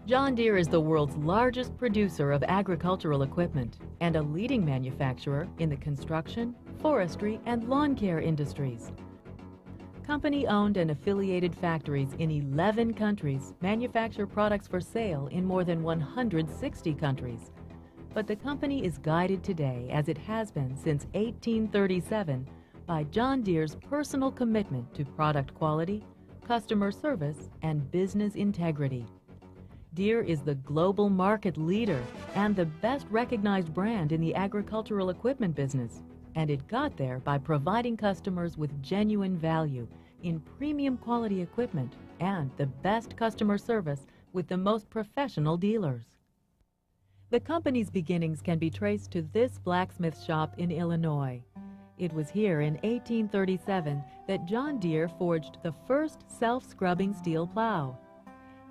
John Deere is the world's largest producer of agricultural equipment and a leading manufacturer in the construction, forestry, and lawn care industries. Company-owned and affiliated factories in 11 countries manufacture products for sale in more than 160 countries. But the company is guided today, as it has been since 1837, by John Deere's personal commitment to product quality, customer service, and business integrity. Deere is the global market leader and the best recognized brand in the agricultural equipment business, and it got there by providing customers with genuine value in premium quality equipment and the best customer service with the most professional dealers. The company's beginnings can be traced to this blacksmith shop in Illinois. It was here in 1837 that John Deere forged the first self-scrubbing steel plow.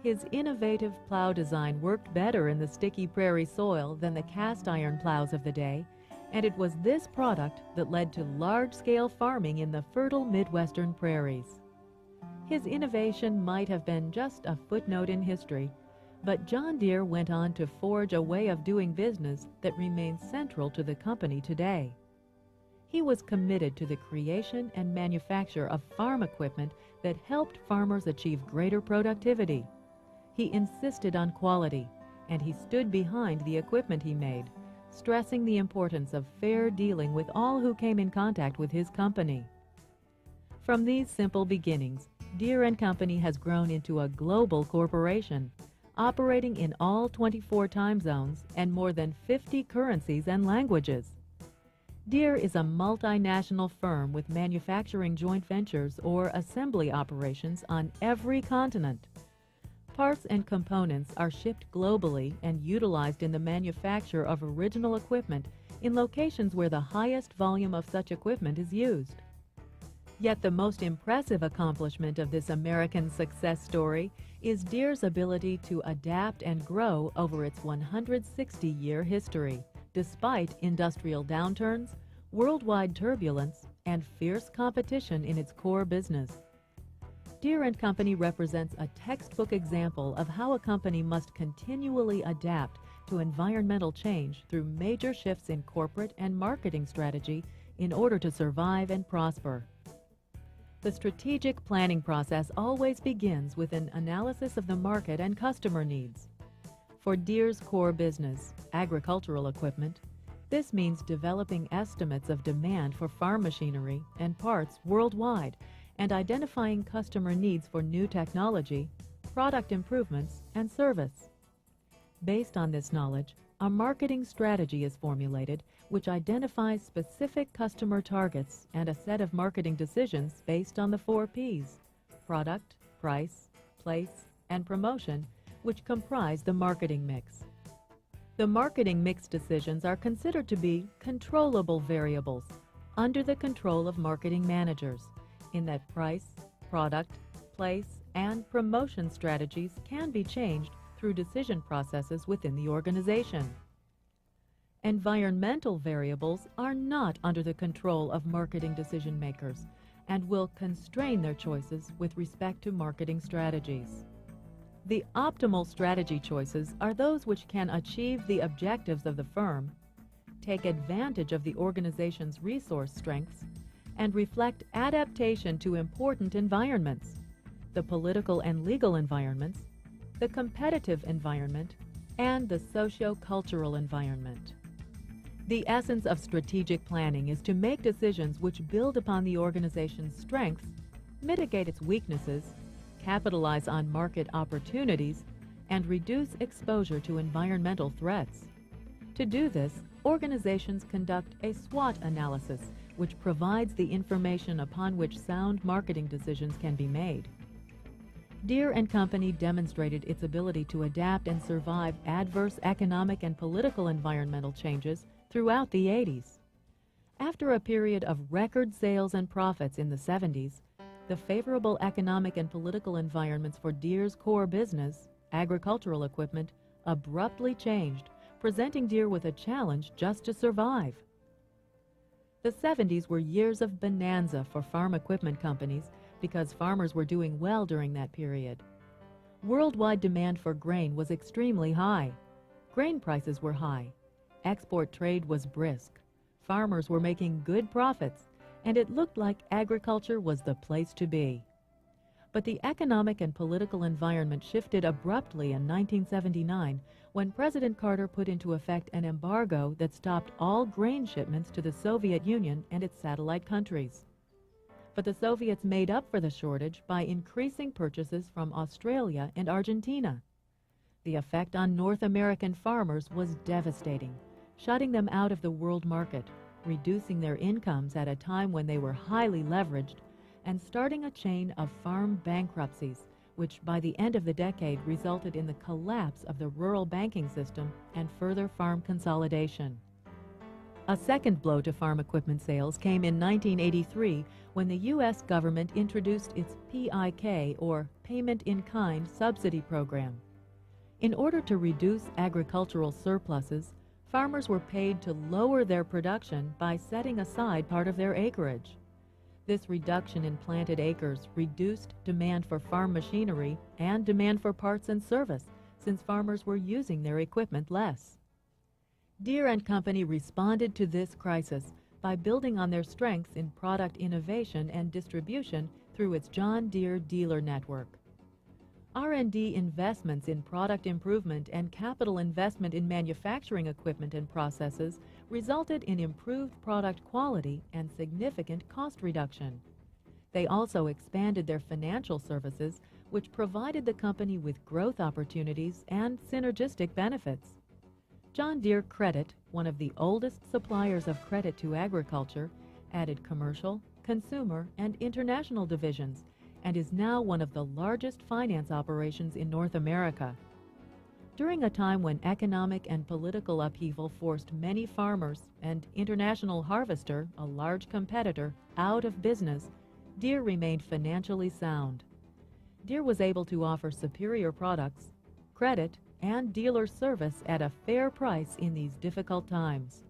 His innovative plow design worked better in the sticky prairie soil than the cast iron plows of the day, and it was this product that led to large-scale farming in the fertile Midwestern prairies. His innovation might have been just a footnote in history, but John Deere went on to forge a way of doing business that remains central to the company today. He was committed to the creation and manufacture of farm equipment that helped farmers achieve greater productivity. He insisted on quality, and he stood behind the equipment he made, stressing the importance of fair dealing with all who came in contact with his company. From these simple beginnings, Deere & Company has grown into a global corporation, operating in all 24 time zones and more than 50 currencies and languages. Deere is a multinational firm with manufacturing joint ventures or assembly operations on every continent. Parts and components are shipped globally and utilized in the manufacture of original equipment in locations where the highest volume of such equipment is used. Yet the most impressive accomplishment of this American success story is Deere's ability to adapt and grow over its 160-year history, despite industrial downturns, worldwide turbulence, and fierce competition in its core business. Deere & Company represents a textbook example of how a company must continually adapt to environmental change through major shifts in corporate and marketing strategy in order to survive and prosper. The strategic planning process always begins with an analysis of the market and customer needs. For Deere's core business, agricultural equipment, this means developing estimates of demand for farm machinery and parts worldwide and identifying customer needs for new technology, product improvements, and service. Based on this knowledge, a marketing strategy is formulated which identifies specific customer targets and a set of marketing decisions based on the 4 Ps: product, price, place, and promotion, which comprise the marketing mix. The marketing mix decisions are considered to be controllable variables under the control of marketing managers, in that price, product, place, and promotion strategies can be changed through decision processes within the organization. Environmental variables are not under the control of marketing decision makers and will constrain their choices with respect to marketing strategies. The optimal strategy choices are those which can achieve the objectives of the firm, take advantage of the organization's resource strengths, and reflect adaptation to important environments, the political and legal environments, the competitive environment, and the socio-cultural environment. The essence of strategic planning is to make decisions which build upon the organization's strengths, mitigate its weaknesses, capitalize on market opportunities, and reduce exposure to environmental threats. To do this, organizations conduct a SWOT analysis, which provides the information upon which sound marketing decisions can be made. Deere & Company demonstrated its ability to adapt and survive adverse economic and political environmental changes throughout the 80s. After a period of record sales and profits in the 70s, the favorable economic and political environments for Deere's core business, agricultural equipment, abruptly changed, presenting Deere with a challenge just to survive. The 70s were years of bonanza for farm equipment companies because farmers were doing well during that period. Worldwide demand for grain was extremely high. Grain prices were high. Export trade was brisk. Farmers were making good profits, and it looked like agriculture was the place to be. But the economic and political environment shifted abruptly in 1979 when President Carter put into effect an embargo that stopped all grain shipments to the Soviet Union and its satellite countries. But the Soviets made up for the shortage by increasing purchases from Australia and Argentina. The effect on North American farmers was devastating, shutting them out of the world market, reducing their incomes at a time when they were highly leveraged, and starting a chain of farm bankruptcies, which by the end of the decade resulted in the collapse of the rural banking system and further farm consolidation. A second blow to farm equipment sales came in 1983 when the U.S. government introduced its PIK, or Payment in Kind, subsidy program. In order to reduce agricultural surpluses, farmers were paid to lower their production by setting aside part of their acreage. This reduction in planted acres reduced demand for farm machinery and demand for parts and service, since farmers were using their equipment less. Deere & Company responded to this crisis by building on their strengths in product innovation and distribution through its John Deere dealer network. R&D investments in product improvement and capital investment in manufacturing equipment and processes resulted in improved product quality and significant cost reduction. They also expanded their financial services, which provided the company with growth opportunities and synergistic benefits. John Deere Credit, one of the oldest suppliers of credit to agriculture, added commercial, consumer, and international divisions, and is now one of the largest finance operations in North America. During a time when economic and political upheaval forced many farmers and International Harvester, a large competitor, out of business, Deere remained financially sound. Deere was able to offer superior products, credit, and dealer service at a fair price in these difficult times.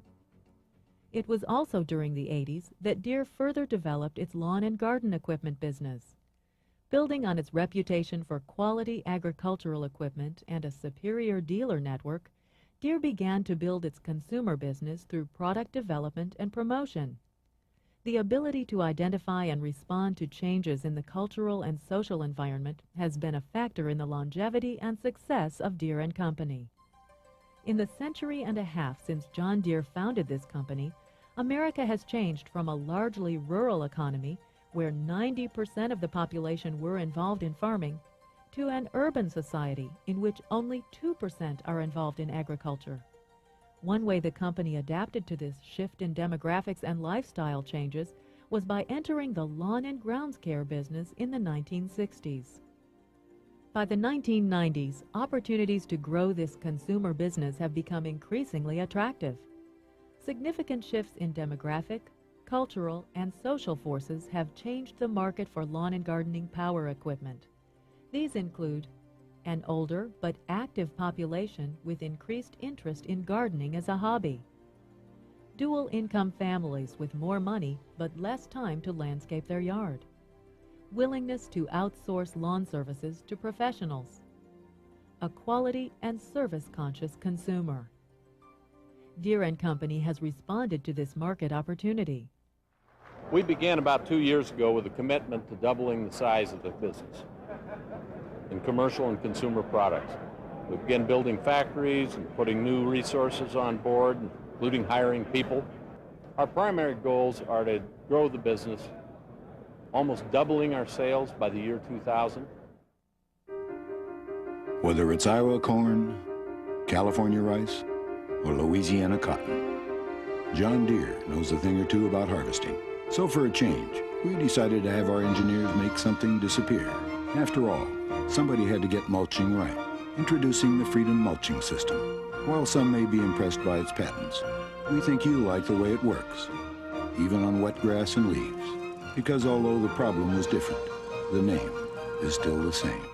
It was also during the 80s that Deere further developed its lawn and garden equipment business. Building on its reputation for quality agricultural equipment and a superior dealer network, Deere began to build its consumer business through product development and promotion. The ability to identify and respond to changes in the cultural and social environment has been a factor in the longevity and success of Deere & Company. In the century and a half since John Deere founded this company, America has changed from a largely rural economy where 90% of the population were involved in farming, to an urban society in which only 2% are involved in agriculture. One way the company adapted to this shift in demographics and lifestyle changes was by entering the lawn and grounds care business in the 1960s. By the 1990s, opportunities to grow this consumer business have become increasingly attractive. Significant shifts in demographic, cultural, and social forces have changed the market for lawn and gardening power equipment. These include an older but active population with increased interest in gardening as a hobby, dual-income families with more money but less time to landscape their yard, willingness to outsource lawn services to professionals, a quality and service-conscious consumer. Deere & Company has responded to this market opportunity. We began about 2 years ago with a commitment to doubling the size of the business in commercial and consumer products. We began building factories and putting new resources on board, including hiring people. Our primary goals are to grow the business, almost doubling our sales by the year 2000. Whether it's Iowa corn, California rice, or Louisiana cotton, John Deere knows a thing or two about harvesting. So for a change, we decided to have our engineers make something disappear. After all, somebody had to get mulching right. Introducing the Freedom Mulching System. While some may be impressed by its patents, we think you'll like the way it works, even on wet grass and leaves. Because although the problem was different, the name is still the same.